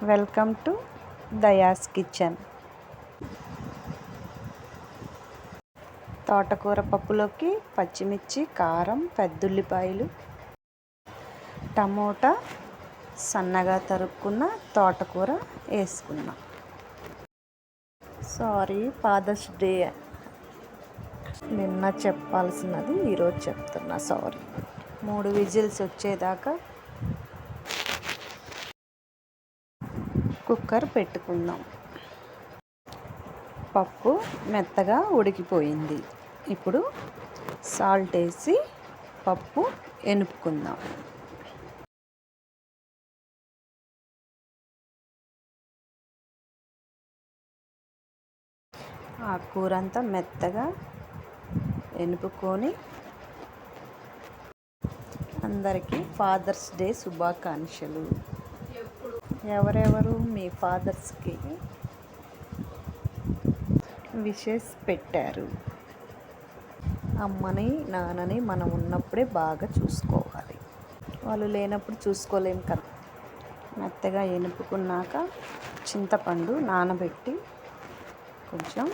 Welcome to దయాస్ kitchen. తోటకూర పప్పులోకి పచ్చిమిర్చి, కారం, పెద్దుల్లిపాయలు, టమోటా, సన్నగా తరుక్కున్న తోటకూర వేసుకున్నాం. సారీ, ఫాదర్స్ డే నిన్న చెప్పాల్సినది ఈరోజు చెప్తున్నా. సారీ. 3 విజిల్స్ వచ్చేదాకా కుక్కర్ పెట్టుకుందాం. పప్పు మెత్తగా ఉడికిపోయింది. ఇప్పుడు సాల్ట్ వేసి పప్పు ఎనుపుకుందాం. ఆ కూర అంతా మెత్తగా ఎనుపుకొని అందరికీ ఫాదర్స్ డే శుభాకాంక్షలు. ఎవరెవరు మీ ఫాదర్స్కి విషెస్ పెట్టారు? అమ్మని నాన్నని మనం ఉన్నప్పుడే బాగా చూసుకోవాలి, వాళ్ళు లేనప్పుడు చూసుకోలేము కదా. మెత్తగా ఎనుపుకున్నాక చింతపండు నానబెట్టి కొంచెం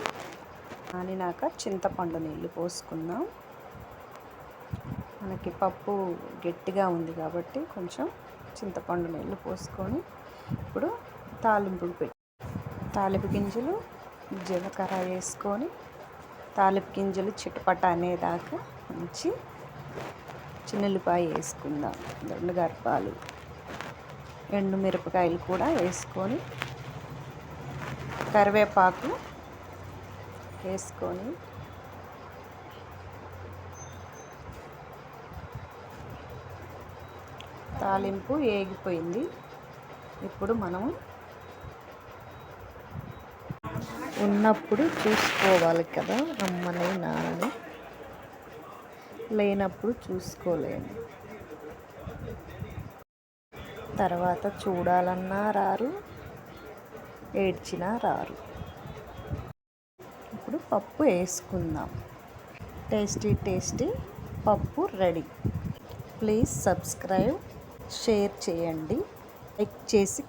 నానినాక చింతపండు నీళ్ళు పోసుకుందాం. మనకి పప్పు గట్టిగా ఉంది కాబట్టి కొంచెం చింతపండు నీళ్ళు పోసుకొని ఇప్పుడు తాలింపు గింజలు, జీలకర్ర వేసుకొని తాలింపు గింజలు చిటపట అనేదాకా ఉంచి చిన్నుల్లిపాయ వేసుకుందాం. 2 గర్భాలు ఎండుమిరపకాయలు కూడా వేసుకొని కరివేపాకు వేసుకొని తాలింపు ఏగిపోయింది. ఇప్పుడు మనము ఉన్నప్పుడు చూసుకోవాలి కదా అమ్మని నాన్నని, లేనప్పుడు చూసుకోలేము. తర్వాత చూడాలన్నా రారు, ఏడ్చినా రారు. ఇప్పుడు పప్పు వేసుకుందాం. టేస్టీ పప్పు రెడీ. ప్లీజ్ సబ్స్క్రైబ్, షేర్ చేయండి, లైక్ చేసి